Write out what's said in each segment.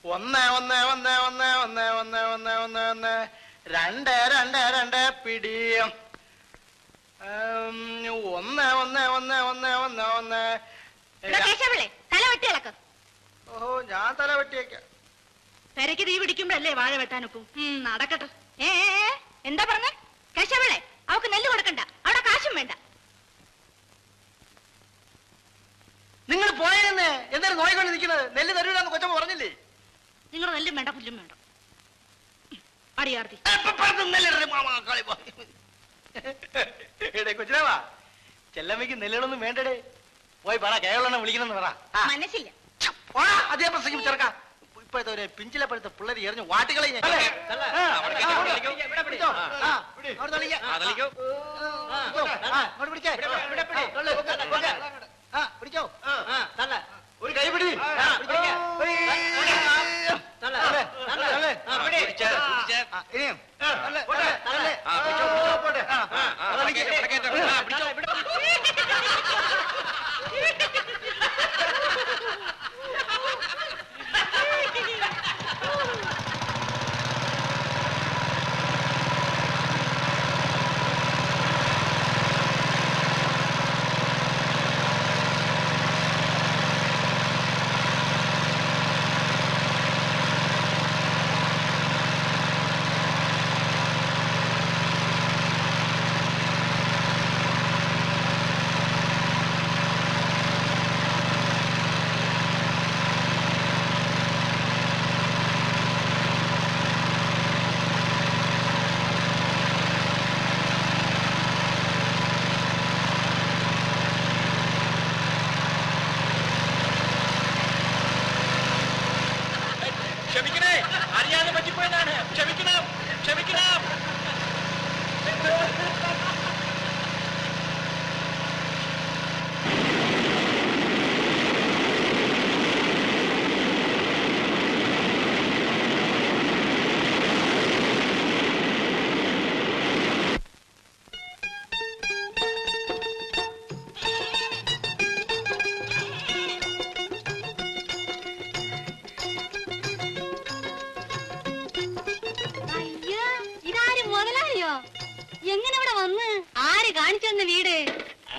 ഒന്ന് ഒന്ന് ഒന്ന് ഒന്ന് ഒന്ന് ഒന്ന് ഒന്ന് ഒന്ന് ഒന്ന് രണ്ട് രണ്ട് രണ്ട് പിടിയും ഒന്ന് ഒന്ന് ഒന്ന് ഒന്ന് ഒന്ന് ഒന്ന്. തല വെട്ടിയിളക്കം. ഓഹോ, ഞാൻ തല വെട്ടിയേക്കാം. പെരക്ക് തീ പിടിക്കുമ്പോഴല്ലേ വാഴ വെട്ടാനൊക്കും. നടക്കട്ടെ. എന്താ പറഞ്ഞ കേശവളെ? അവക്ക് നെല്ല് കൊടുക്കണ്ട, അവിടെ കാശും വേണ്ട. നിങ്ങൾ പോയെന്ന് എന്തായാലും നോയിക്കൊണ്ട് നിൽക്കുന്നത്? നെല്ല് തരൂലെന്ന് കൊച്ചമ്മ പറഞ്ഞില്ലേ? നിങ്ങൾ നെല്ലും വേണ്ട പുല്ലും വേണ്ട. അടിയാർത്തി കൊച്ചിനാവാ, ചെല്ലമ്മയ്ക്ക് നെല്ലുകളൊന്നും വേണ്ടടേ. പോയി പറ, കേരളം വിളിക്കണമെന്ന് പറ. മനസ്സില്ല അതേ പ്രസംഗം ചെറുക്കാം. ഇപ്പോഴത്തെ ഒരു പിഞ്ചിലപ്പോഴത്തെ പിള്ളേർ എറിഞ്ഞു വാട്ടുകളെ പിടിച്ചോ. ഒരു കൈ പിടി.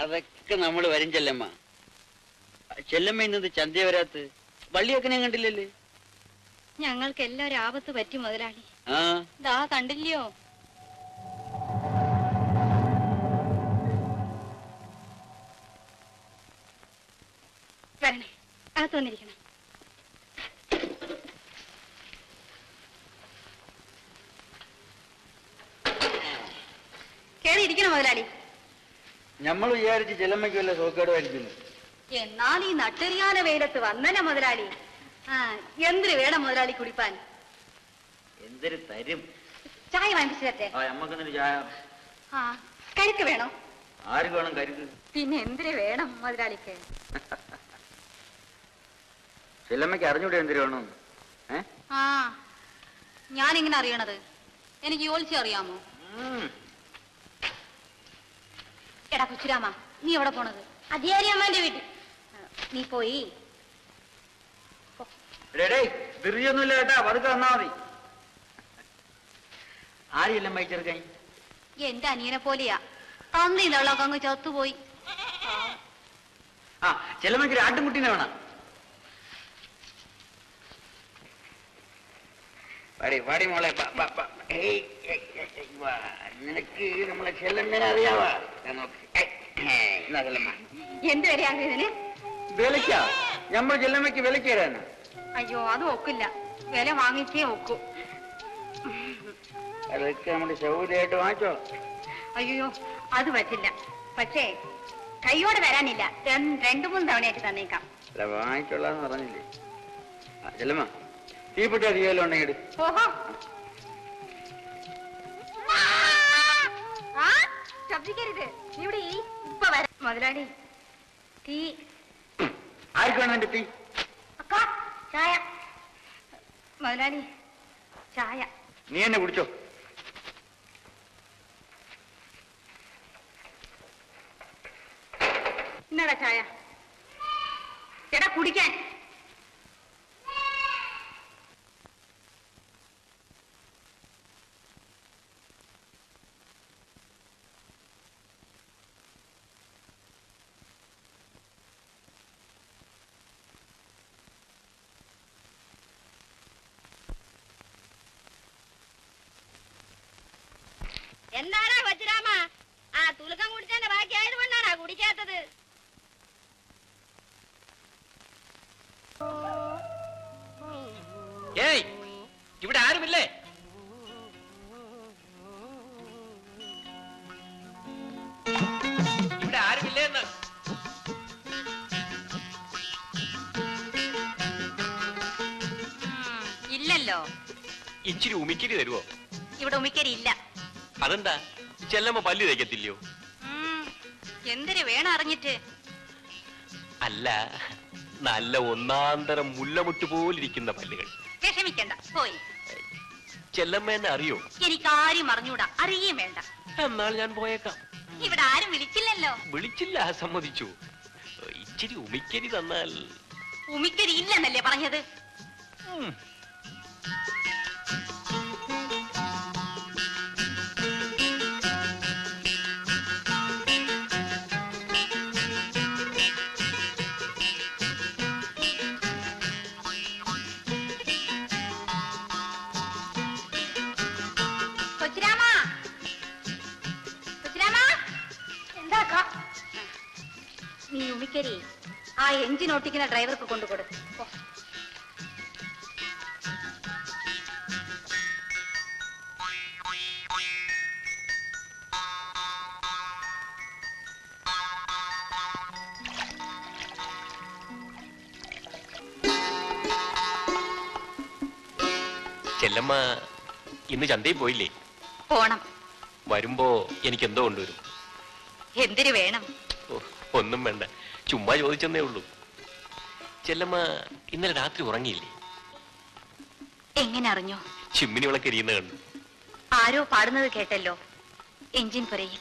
അതൊക്കെ നമ്മള് വരും ചെല്ലമ്മ. ചെല്ലമ്മ ഇന്നത് ചന്ത വരാത്ത് വള്ളിയൊക്കെ ഞാൻ കണ്ടില്ലല്ലേ? ഞങ്ങൾക്ക് എല്ലാവരും ആപത്ത് പറ്റി മുതലാളി. ദാ കണ്ടില്ലയോ? വരണേ, അകത്ത് വന്നിരിക്കണം. കേറിയിരിക്കണം മുതലാളി. നമ്മൾ വിചാരിച്ച് ചെല്ലമ്മയ്ക്ക് വല്ല സോക്കേടുമായിരിക്കുന്നു. എന്നാൽ ഈ നട്ടെറിയാന വെയിലത്ത് വന്നനെ മുതലാളി. എന്തിനു വേണം മുതലാളി കുടിപ്പാൻ? എന്തൊരു തരും. ചായ വാങ്ങിച്ചു തരട്ടെ? നമ്മക്കെന്നൊരു ചായ. കരുക്ക് വേണോ? ആർക്ക് വേണം കരുക്ക്? പിന്നെ എന്തിനു വേണം മുതലാളിക്ക്? ചെല്ലമ്മയ്ക്ക് അറിഞ്ഞൂടെ എന്തിനു വേണം? ഞാനിങ്ങനെ അറിയണത് എനിക്ക് യോലിച്ച് അറിയാമോ? എടാ കൊച്ചുരാമ, നീ എവിടെ പോണത്? അധികാരിയമ്മന്റെ വീട്ടിൽ. നീ പോയി ൊന്നുമില്ല കേട്ടാ, പതുക്കെ വന്നാ മതി. ആരെയെല്ലാം വഹിച്ചെടുക്കാൻ? എന്റെ അനിയനെ പോലെയാ. തന്നിന്നുള്ളൊക്കെ അങ്ങ് ചത്തുപോയി. ചെല്ലമ്മയ്ക്ക് ഒരു ആട്ടുംകുട്ടീനെ വേണം. പാടി മോളെ, നിനക്ക് നമ്മളെ ചെല്ലമ്മേനെ അറിയാവാ? എന്ത് വരെയാണ് ഇതിന്? വിലക്കാ? നമ്മൾ ചെല്ലമ്മയ്ക്ക് വിലക്ക് തരാനാ? അയ്യോ, അത് ഒക്കില്ല. വില വാങ്ങിച്ചേ ഒക്കൂ. അതൊക്കെ നമ്മുടെ സൗകര്യമായിട്ട് വാങ്ങിച്ചോ. അയ്യോ, അത് പറ്റില്ല. പക്ഷേ കൈയോടെ വരാനില്ല. 2-3 തവണയായിട്ട് തന്നേക്കാം. അല്ല, വാങ്ങിച്ചോളാന്ന് പറഞ്ഞില്ലേ? ചെല്ലമ്മ, തീപ്പെട്ടി അധികം ഉണ്ടെങ്കിൽ ഓഹോ, ശബ്ദിക്കരുത്. ഇവിടെ ഇപ്പൊ വരാം മുതലാളി. തീ ആർക്ക് വേണം? എന്റെ തീ. അക്ക, ചായ. മുതലാളി, ചായ. നീ എന്നെ കുടിച്ചോ. ഇന്നടാ ചായ. ചേട്ടാ കുടിക്കാൻ. എന്താടാ കൊച്ചുരാമ ആ തുലുക്കം കുടിച്ചതിന്റെ ബാക്കി ആയതുകൊണ്ടാണാ കുടിക്കാത്തത്? ഏയ്, ഇവിടെ ആരുമില്ലേ? ഇവിടെ ആരുമില്ലേ എന്ന്? ഇല്ലല്ലോ. ഇച്ചിരി ഉമിക്കരി തരുവോ? ഇവിടെ ഉമിക്കരി ഇല്ല. അതെന്താ? ചെല്ലമ്മ പല്ല് തേക്കത്തില്ലയോ? എന്തിനു വേണം അറിഞ്ഞിട്ട്? അല്ല, നല്ല ഒന്നാന്തരം മുല്ലമുട്ട് പോലിരിക്കുന്ന പല്ലുകൾ. വിഷമിക്കണ്ട, പോയി. ചെല്ലമ്മ എന്നെ അറിയോ? എനിക്കാരും അറിഞ്ഞൂടാ, അറിയുകയും വേണ്ട. എന്നാൽ ഞാൻ പോയേക്കാം. ഇവിടെ ആരും വിളിച്ചില്ലല്ലോ. വിളിച്ചില്ല, സമ്മതിച്ചു. ഇച്ചിരി ഉമിക്കരി തന്നാൽ. ഉമിക്കരി ഇല്ലെന്നല്ലേ പറഞ്ഞത്? നീ ഉമിക്കരി ആ എഞ്ചിൻ ഓട്ടിക്കുന്ന ഡ്രൈവർക്ക് കൊണ്ടുകൊടു. ചെല്ലമ്മ ഇന്ന് ചന്തയിൽ പോയില്ലേ? പോണം. വരുമ്പോ എനിക്ക് എന്തോ കൊണ്ടുവരും. എന്തിനു വേണം? ഒന്നും വേണ്ട, ചുമ്മാ ചോദിച്ചെന്നേ ഉള്ളൂ. ചെല്ലമ്മ ഇന്നലെ രാത്രി ഉറങ്ങിയില്ലേ? എങ്ങനെ അറിഞ്ഞു? ചിമ്മിനി വിളക്കരിയുന്ന കണ്ടു. ആരോ പാടുന്നത് കേട്ടല്ലോ, എഞ്ചിൻ പുരയിൽ.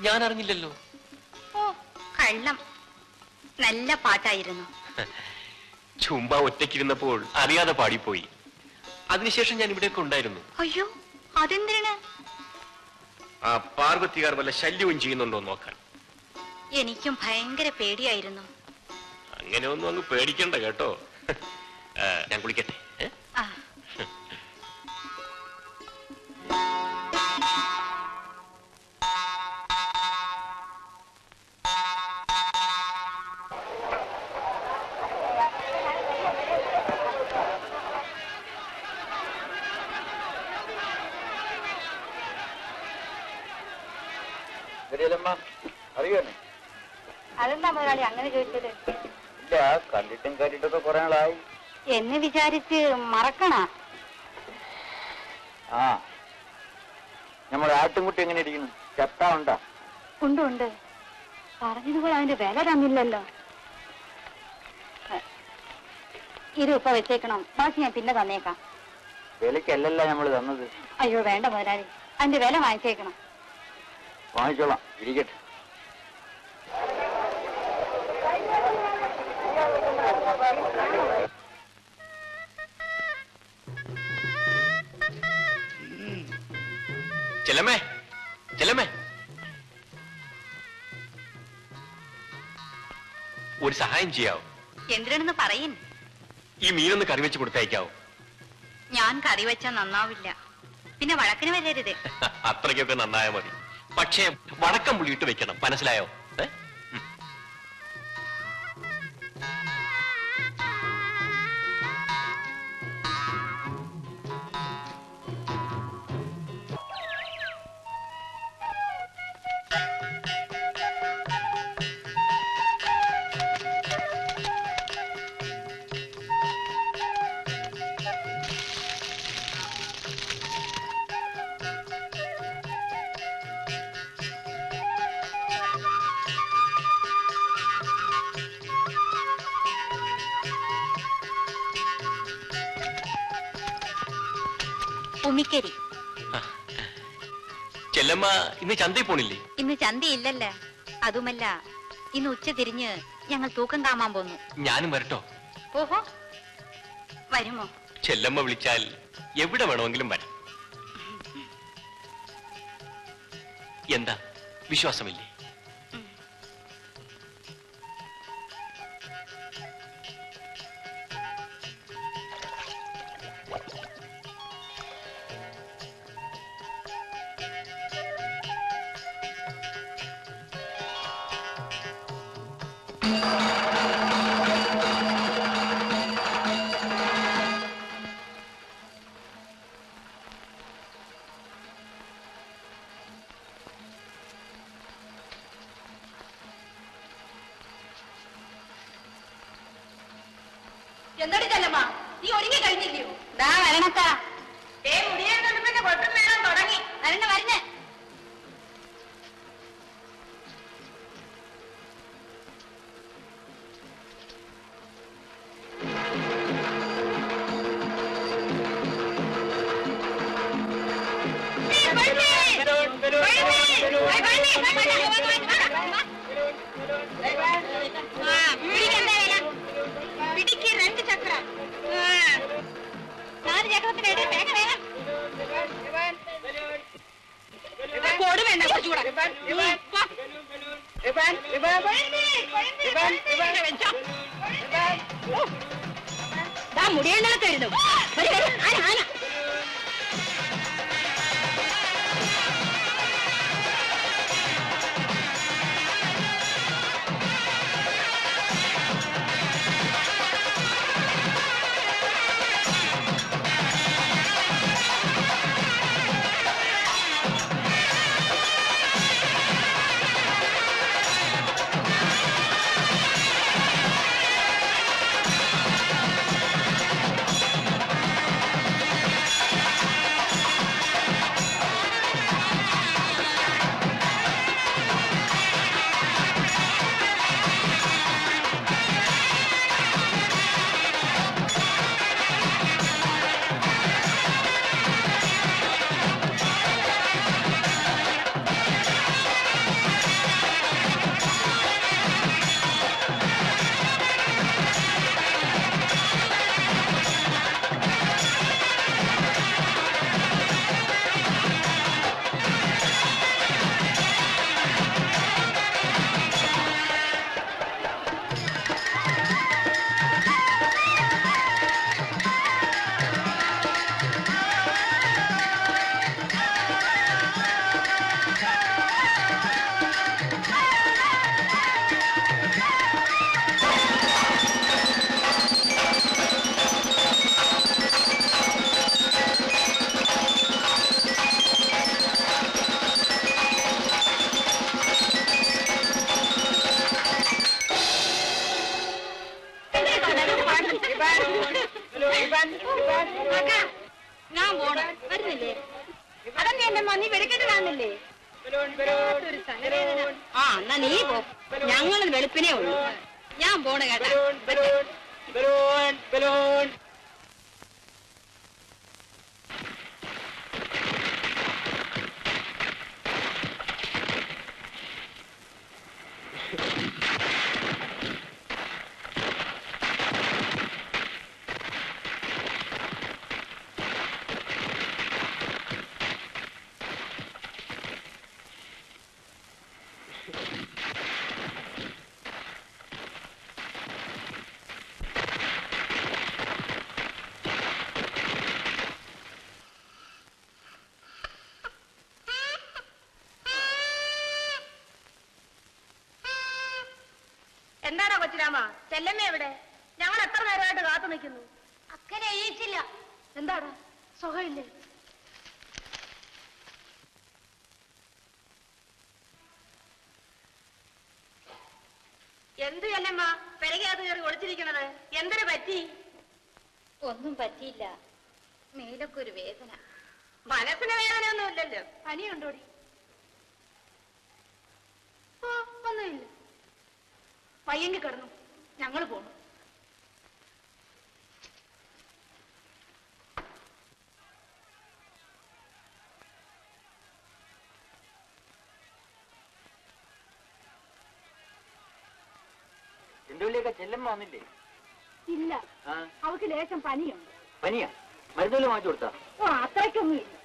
ഞാൻ അറിഞ്ഞില്ലല്ലോ. ഓ, കള്ളം. നല്ല പാട്ടായിരുന്നു. ചുമ്മാ ഒറ്റയ്ക്കിരുന്നപ്പോൾ അറിയാതെ പാടിപ്പോയി. അതിനുശേഷം ഞാൻ ഇവിടെയൊക്കെ ഉണ്ടായിരുന്നു. അയ്യോ, അതെന്തിനാണ്? ആ പാർവതികാർ വല്ല ശല്യവും ചെയ്യുന്നുണ്ടോ നോക്കാൻ. എനിക്കും ഭയങ്കര പേടിയായിരുന്നു. അങ്ങനെ ഒന്നും അങ്ങ് പേടിക്കണ്ട കേട്ടോ. ഞാൻ കുളിക്കട്ടെ. ആ, അറിയോ? അതെന്താ മുതലാളി അങ്ങനെ ചോദിച്ചത്? ഇല്ല, കണ്ടിട്ടും കേട്ടിട്ടൊക്കെ കുറെ നാളായി. എന്ന് വിചാരിച്ച് മറക്കണ? ആ, നമ്മുടെ ആട്ടുംകുട്ടി എങ്ങനെ ഇരിക്കുന്നു? ചത്താ ഉണ്ടാ? ഉണ്ട് ഉണ്ട്. പറഞ്ഞതുപോലെ അതിന്റെ വില തന്നില്ലല്ലോ. ഇത് ഇപ്പൊ വെച്ചേക്കണം, ബാക്കി ഞാൻ പിന്നെ തന്നേക്കാം. വിലക്കല്ലല്ല നമ്മൾ തന്നത്. അയ്യോ വേണ്ട മുതലാളി, അതിന്റെ വില വാങ്ങിച്ചേക്കണം. വാങ്ങിച്ചോളാം, ഇരിക്കട്ടെ. ചെല്ലമ്മേ, ചെല്ലമ്മേ, ഒരു സഹായം ചെയ്യാവോ? എന്തിനാണെന്ന് പറയിൻ. ഈ മീനൊന്ന് കറി വെച്ച് കൊടുത്തയക്കാവോ? ഞാൻ കറി വെച്ചാൽ നന്നാവില്ല, പിന്നെ വഴക്കിന് വരരുത്. അത്രയ്ക്കൊക്കെ നന്നായാൽ മതി. പക്ഷേ വടക്കം പുള്ളിയിട്ട് വെക്കണം, മനസ്സിലായോ? ഉമിക്കരി. ചെല്ലമ്മ ഇന്ന് ചന്തയിൽ പോണില്ലേ? ഇന്ന് ചന്തയില്ലല്ലേ. അതുമല്ല, ഇന്ന് ഉച്ച തിരിഞ്ഞ് ഞങ്ങൾ തൂക്കം കാണാൻ പോന്നു. ഞാനും വരട്ടോ? ഓഹോ, വരുമോ? ചെല്ലമ്മ വിളിച്ചാൽ എവിടെ വേണമെങ്കിലും വരാം. എന്താ, വിശ്വാസമില്ലേ? എന്നോട് ചെല്ലമ്മ നീ ഒരുങ്ങി കഴിഞ്ഞില്ലയോ? ദാ വരണക്കാ. മുടിയാൻ പിന്നെ കൊട്ടും വേണം തുടങ്ങി. വരണ വരുന്നേ. പിടിക്ക് 2 ചക്രം. 4 ചക്രത്തിനിടെ വേഗം വേഗം. കോട് വേണ്ട കുറച്ചുകൂടെ. മുടിയെണ്ണൊക്കെ വരുന്നു. ആന ആന. ഞാൻ പോണം വരുന്നില്ലേ? അതെന്നെ എന്റെ മന്നി വെടിക്കെട്ട് കാണുന്നില്ലേ? ആ എന്നാ നീ പോ. ഞങ്ങൾ വെളുപ്പിനേ ഉള്ളൂ. ഞാൻ പോണ കേട്ടാ. എന്താണോ കൊച്ചിരാമ? ചെല്ലമ്മ എവിടെ? ഞങ്ങൾ എത്ര നേരമായിട്ട് കാത്തു നിൽക്കുന്നു. അക്കനെ എഴുതിച്ചില്ല. എന്താണ് സുഖമില്ലേ? എന്ത് ചെല്ലമ്മ പെരകത്ത് കയറി ഒളിച്ചിരിക്കണത്? എന്തിനു പറ്റി? ഒന്നും പറ്റിയില്ല. മേലൊക്കെ ഒരു വേദന. മനസ്സിന് വേദനയൊന്നും ഇല്ലല്ലോ. പനിയുണ്ടോടി? ഒന്നുമില്ല. പയ്യങ്കി കിടന്നു. ഞങ്ങൾ പോണു. എന്റെ ഉള്ളിയൊക്കെ ചെല്ലമ്മ വന്നില്ലേ? ഇല്ല, അവൾക്ക് ലേശം പനിയുണ്ട്. പനിയാ? മരുന്നുകൾ വാങ്ങിച്ചു കൊടുത്താ? അത്രയ്ക്കൊന്നും ഇല്ല.